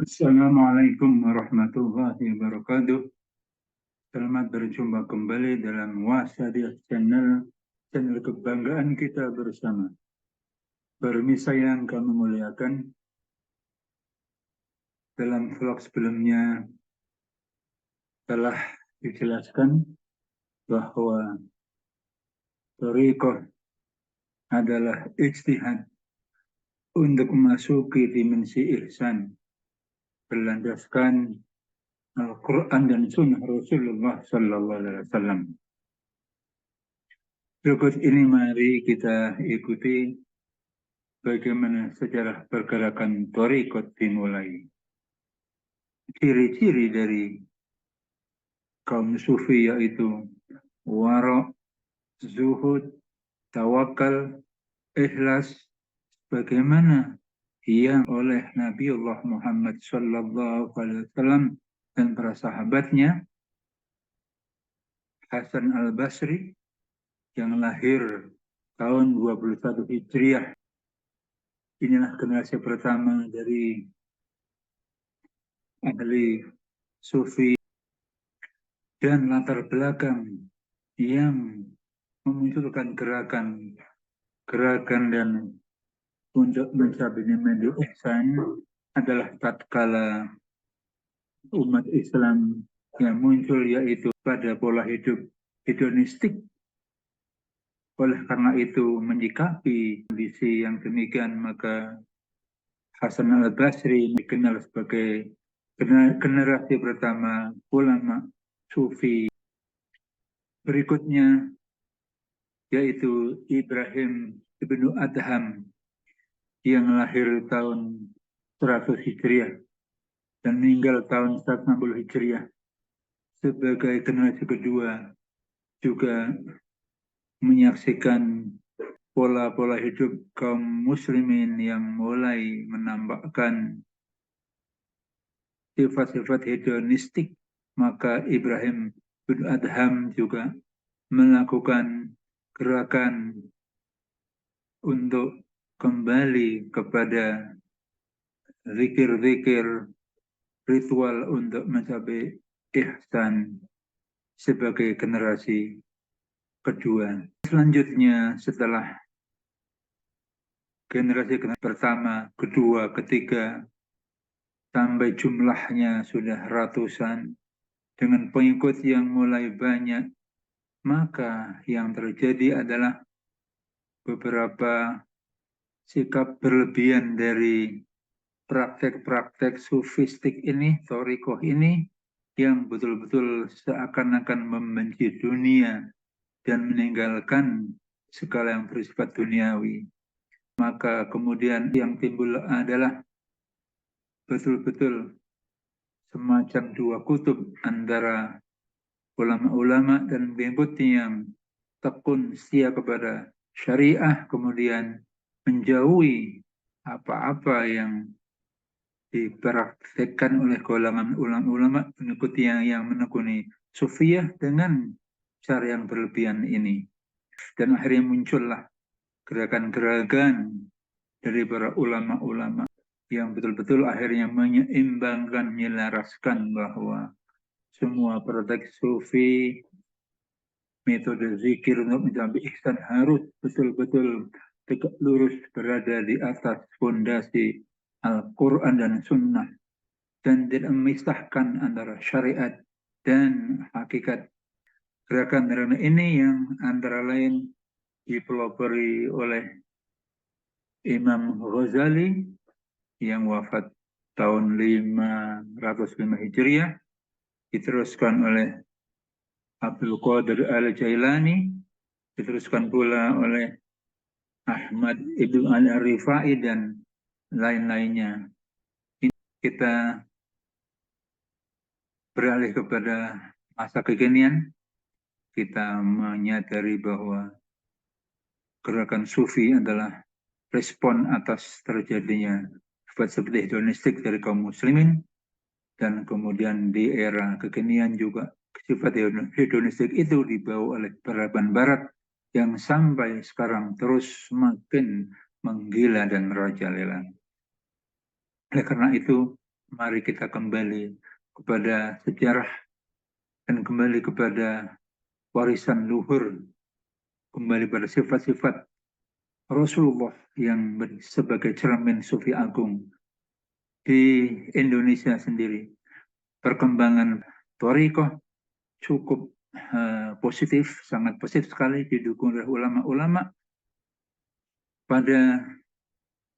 Assalamualaikum warahmatullahi wabarakatuh. Selamat berjumpa kembali dalam Wasatiyah channel kebanggaan kita bersama. Pemirsa yang kami muliakan, dalam vlog sebelumnya telah dijelaskan bahwa thariqah adalah ijtihad untuk memasuki dimensi ihsan berlandaskan Al-Quran dan Sunnah Rasulullah Sallallahu Alaihi Wasallam. Berikut ini mari kita ikuti bagaimana sejarah pergerakan thariqat dimulai. Ciri-ciri dari kaum sufi yaitu wara', zuhud, tawakal, ikhlas, bagaimana yang oleh Nabiullah Muhammad Sallallahu Alaihi Wasallam dan para sahabatnya. Hasan al-Basri yang lahir tahun 21 Hijriah. Inilah generasi pertama dari ahli sufi dan latar belakang yang memunculkan gerakan dan untuk mencapai dimensi ihsan adalah tatkala umat Islam yang muncul yaitu pada pola hidup hedonistik. Oleh karena itu menyikapi kondisi yang demikian, maka Hasan al-Basri dikenal sebagai generasi pertama ulama sufi. Berikutnya yaitu Ibrahim ibnu Adham yang lahir tahun 100 Hijriah dan meninggal tahun 160 Hijriah. Sebagai generasi kedua juga menyaksikan pola-pola hidup kaum muslimin yang mulai menampakkan sifat-sifat hedonistik, maka Ibrahim bin Adham juga melakukan gerakan untuk kembali kepada zikir-zikir, ritual untuk mencapai ihsan sebagai generasi kedua. Selanjutnya setelah generasi pertama, kedua, ketiga, sampai jumlahnya sudah ratusan, dengan pengikut yang mulai banyak, maka yang terjadi adalah beberapa sikap berlebihan dari praktek-praktek sufistik ini, thariqah ini, yang betul-betul seakan-akan membenci dunia dan meninggalkan segala yang bersifat duniawi. Maka kemudian yang timbul adalah betul-betul semacam dua kutub antara ulama-ulama dan pengikutnya yang tekun setia kepada syariah, kemudian menjauhi apa-apa yang dipraktekkan oleh golongan ulama pengikutnya yang menekuni sufiyah dengan cara yang berlebihan ini. Dan akhirnya muncullah gerakan-gerakan dari para ulama-ulama yang betul-betul akhirnya menyeimbangkan, menyelaraskan bahwa semua praktek sufi, metode zikir untuk mencapai ihsan harus betul-betul tegak lurus berada di atas fondasi Al-Quran dan Sunnah dan tidak memisahkan antara syariat dan hakikat. Gerakan-gerakan ini yang antara lain dipelopori oleh Imam Ghazali yang wafat tahun 505 Hijriah, diteruskan oleh Abdul Qadir Al-Jailani, diteruskan pula oleh Ahmad Ibn Al-Rifai dan lain-lainnya. Kita beralih kepada masa kekinian, kita menyadari bahwa gerakan sufi adalah respon atas terjadinya sifat seperti hedonistik dari kaum muslimin, dan kemudian di era kekinian juga sifat hedonistik itu dibawa oleh peradaban barat yang sampai sekarang terus semakin menggila dan merajalela. Oleh karena itu, mari kita kembali kepada sejarah dan kembali kepada warisan luhur, kembali pada sifat-sifat Rasulullah yang sebagai cermin sufi agung. Di Indonesia sendiri, perkembangan thariqah cukup positif, sangat positif sekali, didukung oleh ulama-ulama. Pada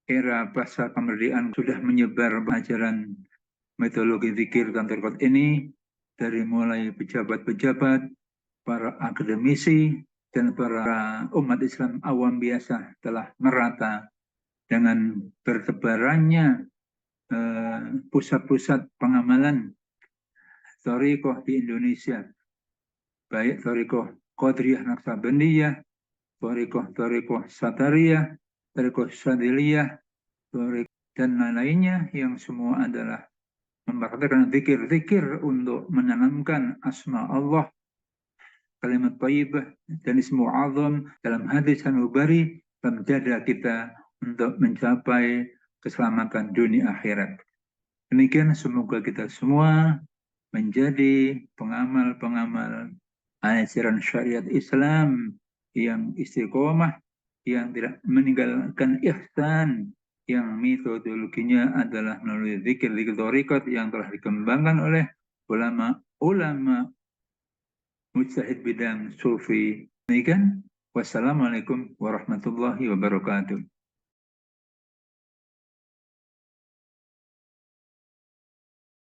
era pasca kemerdekaan sudah menyebar ajaran metodologi zikir dan thariqat ini dari mulai pejabat-pejabat, para akademisi, dan para umat Islam awam biasa telah merata dengan bertebarannya pusat-pusat pengamalan thariqah di Indonesia, baik thariqah Qadiriyah Naqsabandiyah, thariqah Satariyah, thariqah Sadiliyah, dan lain-lainnya yang semua adalah mempraktikkan zikir-zikir untuk menanamkan asma Allah, kalimat thayyibah dan ismu azam dalam hadis sanubari dan menjaga kita untuk mencapai keselamatan dunia akhirat. Demikian, semoga kita semua menjadi pengamal-pengamal ajaran syariat Islam yang istiqomah, yang tidak meninggalkan ihsan, yang metodologinya adalah melalui zikir-zikir thariqat yang telah dikembangkan oleh ulama mujtahid bidang sufi. Demikian, wassalamualaikum warahmatullahi wabarakatuh.